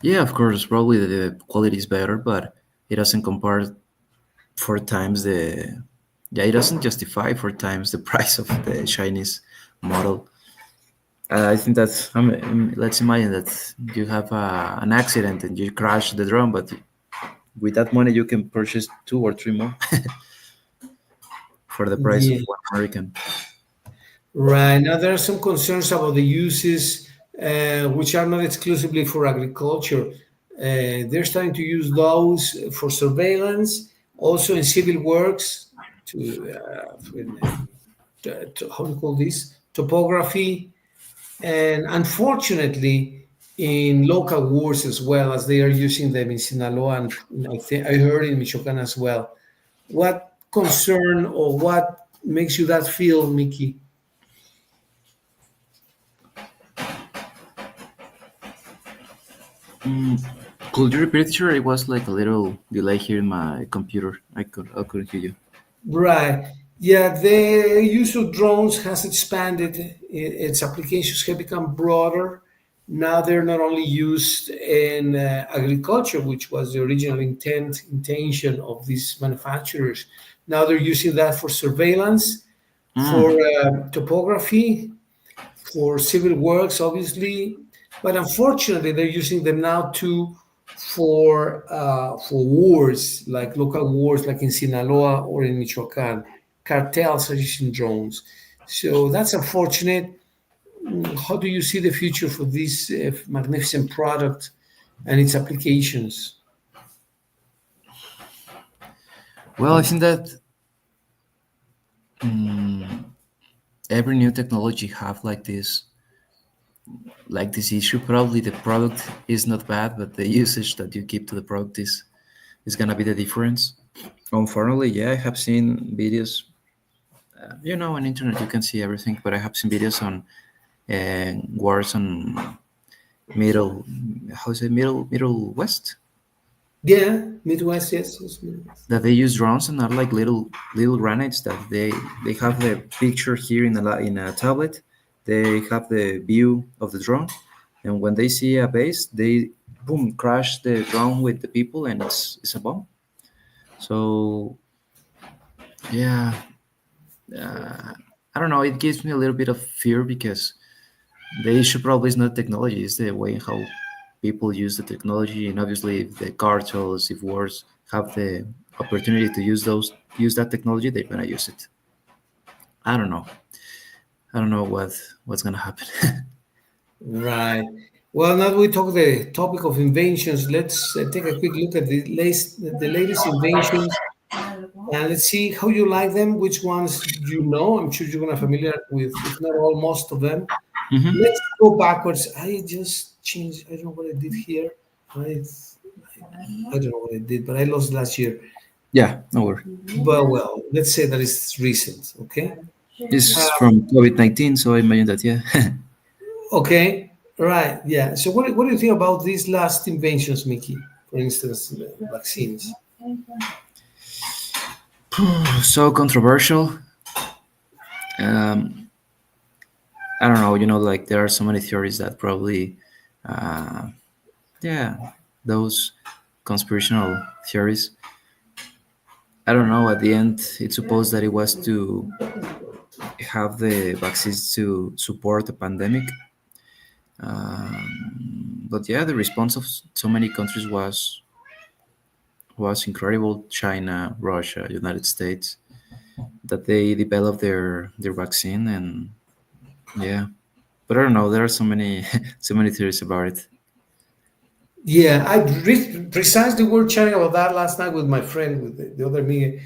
Yeah, of course, probably the quality is better, but it doesn't compare four times the. Yeah, it doesn't justify four times the price of the Chinese model. I think that let's imagine that you have an accident and you crash the drone, but with that money you can purchase two or three more for the price of Yeah. one American. Right. Now, there are some concerns about the uses, which are not exclusively for agriculture. They're starting to use those for surveillance, also in civil works, to how do you call this? Topography, and unfortunately, in local wars as well, as they are using them in Sinaloa, and I think I heard in Michoacan as well. What concern or what makes you that feel, Mickey? Mm, could you repeat? Sure, it was like a little delay here in my computer. I couldn't hear you. Right. Yeah, the use of drones has expanded. Its applications have become broader. Now they're not only used in agriculture, which was the original intention of these manufacturers. Now they're using that for surveillance, for Mm, topography, for civil works, obviously, but unfortunately, they're using them now too for wars, like local wars, like in Sinaloa or in Michoacan. Cartels are using drones, so that's unfortunate. How do you see the future for this magnificent product and its applications? well, I think that every new technology have like this issue. Probably the product is not bad, but the usage that you give to the product is gonna be the difference. Unfortunately, yeah, I have seen videos. On internet you can see everything, but I have seen videos on wars on middle, how is it, middle west, Yeah, Midwest, yes, yes, Midwest. that they use drones and are like little granites that they have the picture here in in a tablet. They have the view of the drone, and when they see a base, they boom crash the drone with the people, and it's a bomb. So yeah, uh, I don't know. It gives me a little bit of fear because the issue probably is not technology; it's the way how people use the technology, and obviously, if the cartels, if wars have the opportunity to use that technology, they're gonna use it. I don't know. I don't know what's gonna happen. Right. Well, now that we talk the topic of inventions, let's take a quick look at the latest inventions, and let's see how you like them. Which ones you know? I'm sure you're gonna familiar with, if not all, most of them. Hmm. Let's go backwards. I just changed. I don't know what I did here. I I don't know what I did, but I lost last year. Yeah, no worry. But well, let's say that it's recent. Okay. It's from COVID-19, so I imagine that yeah. Okay. Right. Yeah. So what do you think about these last inventions, Mickey? For instance, vaccines. So controversial. Um, I don't know. Like there are so many theories that probably, uh, yeah, those conspirational theories. I don't know. At the end, it's supposed that it was to have the vaccines to support the pandemic. But yeah, the response of so many countries was incredible. China, Russia, United States, that they developed their vaccine, and yeah. But I don't know. There are so many so many theories about it. Yeah, I precisely were chatting about that last night with my friend, with the other Miguel.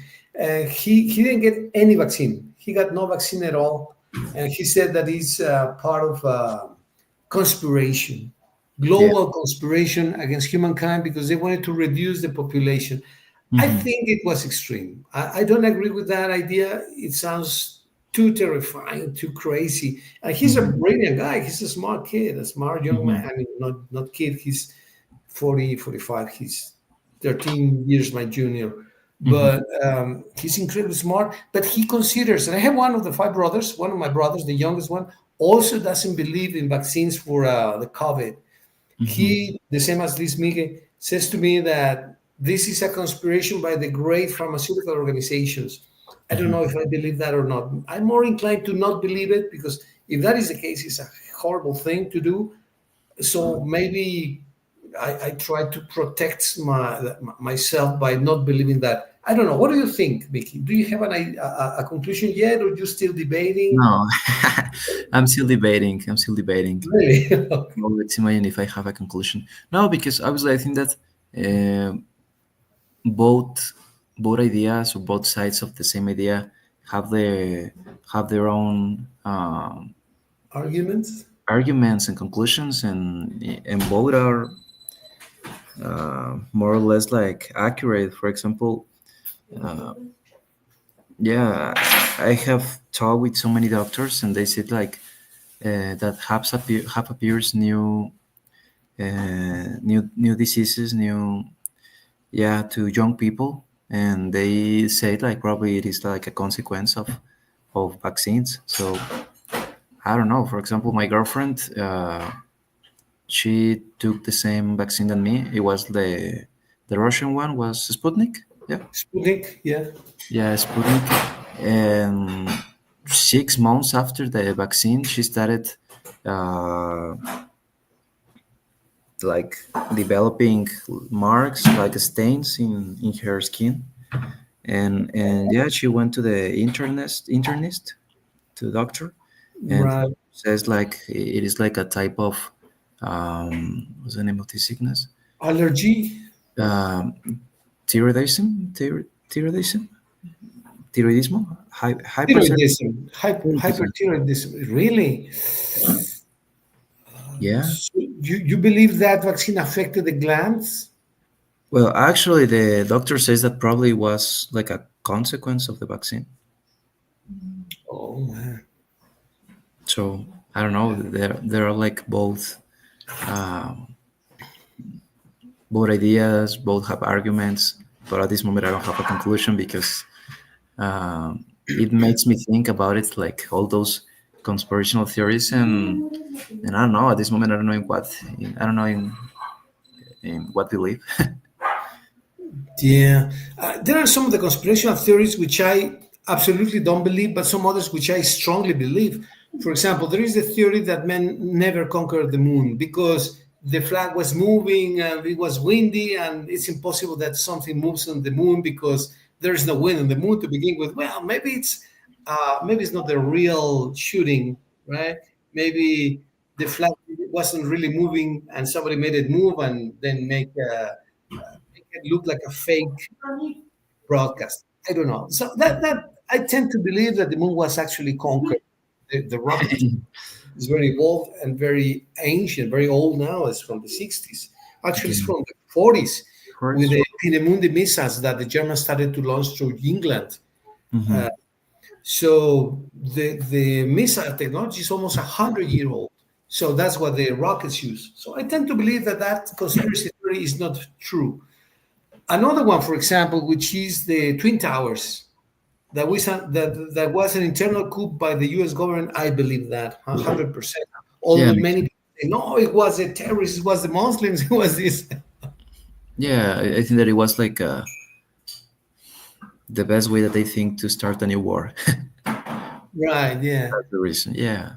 He didn't get any vaccine. He got no vaccine at all, and he said that it's part of conspiration, Yeah. global conspiration against humankind because they wanted to reduce the population. I Hmm. think it was extreme. I don't agree with that idea. It sounds too terrifying, too crazy. And he's a Hmm. brilliant guy. He's a smart kid, a smart young man. Hmm. I mean, not kid. He's 40, 45. He's 13 years my junior. Hmm. But he's incredibly smart. But he considers, and I have one of the five brothers, one of my brothers, the youngest one, also doesn't believe in vaccines for the COVID. Hmm. He, the same as Luis Miguel, says to me that this is a conspiration by the great pharmaceutical organizations. I don't know if I believe that or not. I'm more inclined to not believe it because if that is the case, it's a horrible thing to do. So maybe I try to protect myself by not believing that. I don't know. What do you think, Mickey? Do you have a conclusion yet, or you still debating? No, I'm still debating. I'm still debating. Really? Well, let's imagine if I have a conclusion. No, because obviously I think that uh, both both ideas or both sides of the same idea have their own Arguments? arguments and conclusions, and both are more or less like accurate. For example, uh, yeah, I have talked with so many doctors, and they said like that have appears new diseases, new yeah, to young people, and they say like probably it is like a consequence of vaccines. So I don't know. For example, my girlfriend, she took the same vaccine than me. It was the Russian one was Sputnik. Yeah, Sputnik? Yeah. yeah, Sputnik. And 6 months after the vaccine, she started uh, like developing marks, like stains in her skin. And yeah, she went to the internist, to the doctor, and Right. says like it is like a type of what's the name of this sickness? Allergy? Um, thyroidism, thyroidism, hypersensitive. Thyroidism. Hyperthyroidism. Really? Yeah. So you believe that vaccine affected the glands? Well, actually, the doctor says that probably was like a consequence of the vaccine. Oh, man. So I don't know. There are like um, both ideas, both have arguments, but at this moment I don't have a conclusion because it makes me think about it like all those conspirational theories, and I don't know. At this moment, I don't know in what. I don't know in what believe. Yeah, there are some of the conspirational theories which I absolutely don't believe, but some others which I strongly believe. For example, there is the theory that men never conquered the moon because the flag was moving and it was windy, and it's impossible that something moves on the moon because there is no wind on the moon to begin with. Well, maybe it's not the real shooting, right? Maybe the flag wasn't really moving, and somebody made it move and then make it look like a fake broadcast. I don't know. So that I tend to believe that the moon was actually conquered. The rocket is very evolved and very ancient, very old now. It's from the 60s. Actually, it's Okay. from the 40s with First. the Pinemundi missiles that the Germans started to launch through England. Mm-hmm. So the missile technology is almost 100-year old. So that's what the rockets use. So I tend to believe that that conspiracy theory is not true. Another one, for example, which is the Twin Towers, that was an internal coup by the U.S. government. I believe that 100%. Yeah, Although me many too. people say no, it was a terrorist, it was the Muslims, it was this. Yeah, I think that it was like the best way that they think to start a new war. Right? Yeah. That's the reason. Yeah,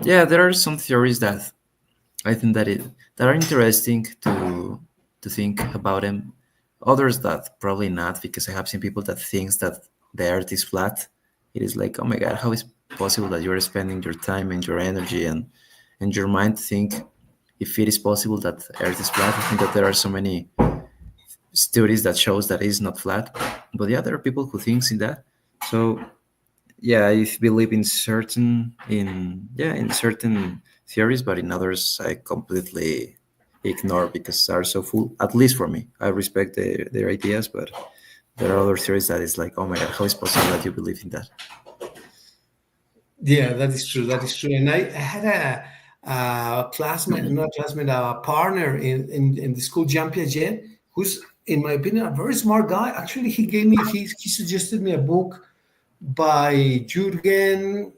yeah. There are some theories that I think that are interesting to think about them. Others that probably not, because I have seen people that thinks that the Earth is flat. It is like, oh my God, how is possible that you're spending your time and your energy and your mind to think if it is possible that Earth is flat? I think that there are so many studies that shows that it's not flat. But yeah, there are people who thinks in that. So yeah, I believe in certain theories, but in others I completely ignore because they are so full. At least for me, I respect their ideas, but there are other theories that is like, oh my God, how is possible that you believe in that? Yeah, that is true. That is true. And I had a classmate, not classmate, a partner in the school, Jean Piaget, who's, in my opinion, a very smart guy. Actually, he suggested me a book by Jürgen.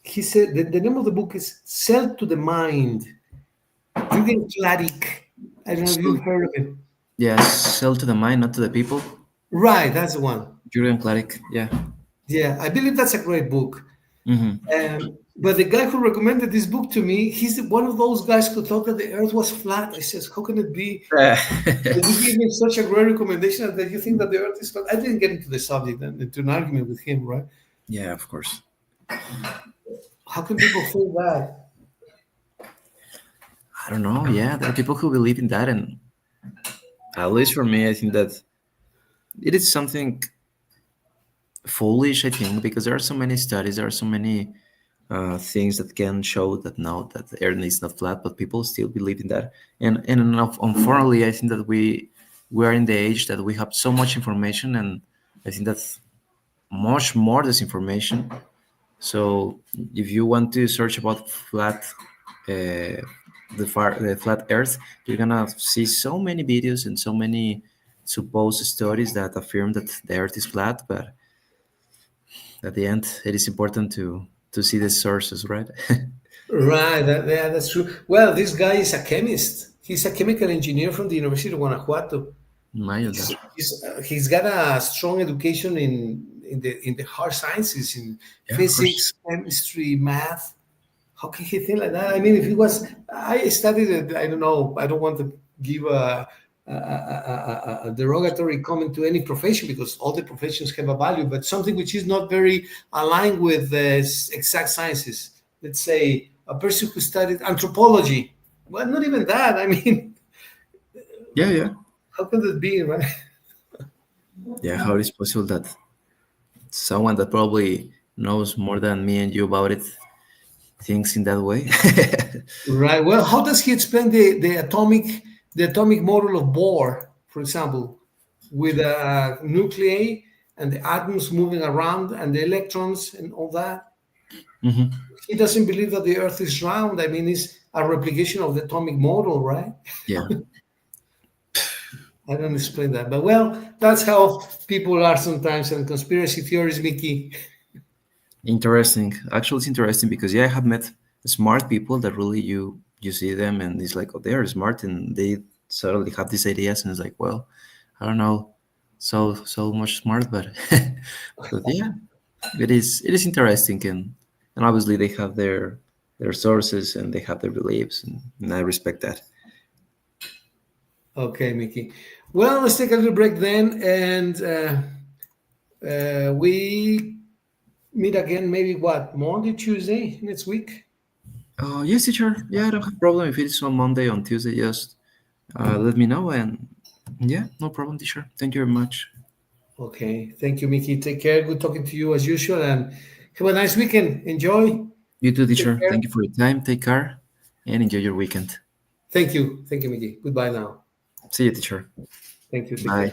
He said the name of the book is Cell to the Mind. Jürgen Klarik. I don't know if So you've heard of it. yes, sell to the mind, not to the people. Right, that's the one. Julian Claric, yeah. Yeah, I believe that's a great book. Mm-hmm. But the guy who recommended this book to me, he's one of those guys who thought that the earth was flat. I says, how can it be that you give me such a great recommendation that you think that the earth is flat? I didn't get into the subject and into an argument with him, right? Yeah, of course. How can people think that? I don't know. Yeah, there are people who believe in that, and at least for me, I think that it is something foolish. I think because there are so many studies, there are so many things that can show that no, that the earth is not flat, but people still believe in that. And unfortunately, I think that we are in the age that we have so much information, and I think that's much more disinformation. So if you want to search about uh, the flat Earth, you're gonna see so many videos and so many supposed stories that affirm that the Earth is flat. But at the end, it is important to see the sources, right? Right, yeah, that's true. Well, this guy is a chemist. He's a chemical engineer from the University of Guanajuato. Imagine that. He's got a strong education in the hard sciences, in Yeah, of course. physics, chemistry, math. How can he think like that? I mean, if he was, I studied it. I don't know. I don't want to give a derogatory comment to any profession because all the professions have a value, but something which is not very aligned with the exact sciences. Let's say a person who studied anthropology. Well, not even that. I mean, Yeah, yeah, how can that be, right? yeah. How is possible that someone that probably knows more than me and you about it thinks in that way? Right. Well, how does he explain the atomic model of Bohr, for example, with nuclei and the atoms moving around and the electrons and all that? Hmm. He doesn't believe that the Earth is round. I mean, it's a replication of the atomic model, right? Yeah. I don't explain that, but well, that's how people are sometimes. And conspiracy theories, Mickey. Interesting. Actually, it's interesting because yeah, I have met smart people that really you see them and it's like, oh, they are smart and they suddenly have these ideas and it's like, well, I don't know, so much smart, but but yeah, it is interesting and obviously they have their sources and they have their beliefs and I respect that. Okay, Mickey. Well, let's take a little break then, and we meet again. Maybe what, Monday, Tuesday next week. Yes, teacher. Yeah, I don't have problem if it's on Monday, on Tuesday. Just let me know and yeah, no problem, teacher. Thank you very much. Okay. Thank you, Mickey. Take care. Good talking to you as usual, and have a nice weekend. Enjoy. You too, Take teacher. care. Thank you for your time. Take care and enjoy your weekend. Thank you. Thank you, Mickey. Goodbye now. See you, teacher. Thank you. Take Bye. care.